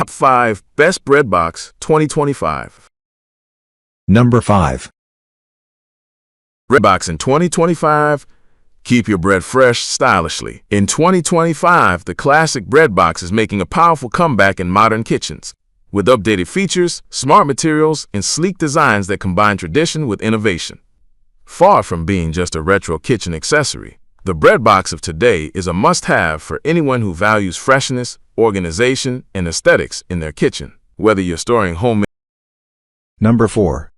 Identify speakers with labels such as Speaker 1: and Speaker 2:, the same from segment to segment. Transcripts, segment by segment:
Speaker 1: Top 5 Best Bread Box 2025.
Speaker 2: Number 5.
Speaker 1: Bread Box in 2025. Keep your bread fresh stylishly. In 2025, the classic bread box is making a powerful comeback in modern kitchens. With updated features, smart materials, and sleek designs that combine tradition with innovation. Far from being just a retro kitchen accessory, the bread box of today is a must-have for anyone who values freshness, organization, and aesthetics in their kitchen. Whether you're storing homemade
Speaker 2: Number 4.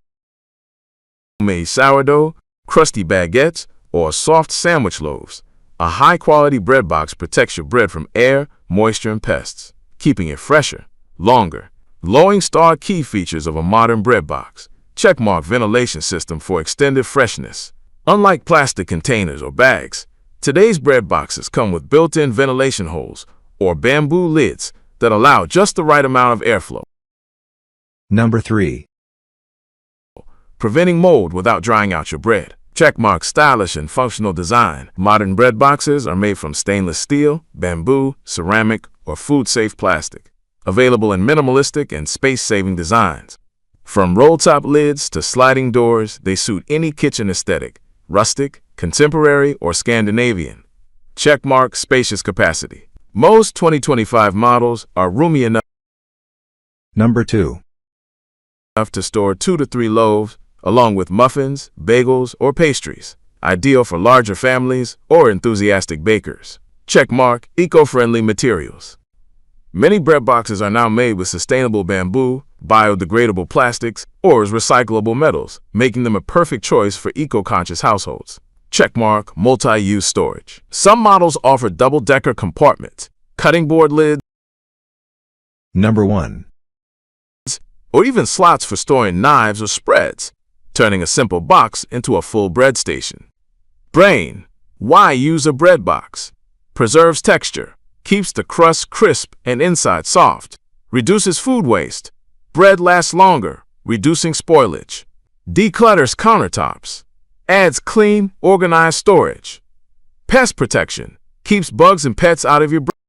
Speaker 1: sourdough, crusty baguettes, or soft sandwich loaves, a high-quality bread box protects your bread from air, moisture, and pests, keeping it fresher, longer. Glowing star key features of a modern bread box. Checkmark ventilation system for extended freshness. Unlike plastic containers or bags, today's bread boxes come with built-in ventilation holes or bamboo lids that allow just the right amount of airflow.
Speaker 2: Number 3.
Speaker 1: Preventing mold without drying out your bread. Checkmark stylish and functional design. Modern bread boxes are made from stainless steel, bamboo, ceramic, or food-safe plastic. Available in minimalistic and space-saving designs. From roll-top lids to sliding doors, they suit any kitchen aesthetic, rustic, contemporary, or Scandinavian. Checkmark spacious capacity. Most 2025 models are roomy enough
Speaker 2: Number 2.
Speaker 1: to store 2 to 3 loaves, along with muffins, bagels, or pastries. Ideal for larger families or enthusiastic bakers. Checkmark eco-friendly materials. Many bread boxes are now made with sustainable bamboo, biodegradable plastics, or as recyclable metals, making them a perfect choice for eco-conscious households. Checkmark multi-use storage. Some models offer double-decker compartments, cutting board lids,
Speaker 2: Number 1.
Speaker 1: or even slots for storing knives or spreads, turning a simple box into a full bread station. Brain. Why use a bread box? Preserves texture, keeps the crust crisp and inside soft, reduces food waste. Bread lasts longer, reducing spoilage. Declutters countertops, adds clean, organized storage. Pest protection, keeps bugs and pets out of your bread.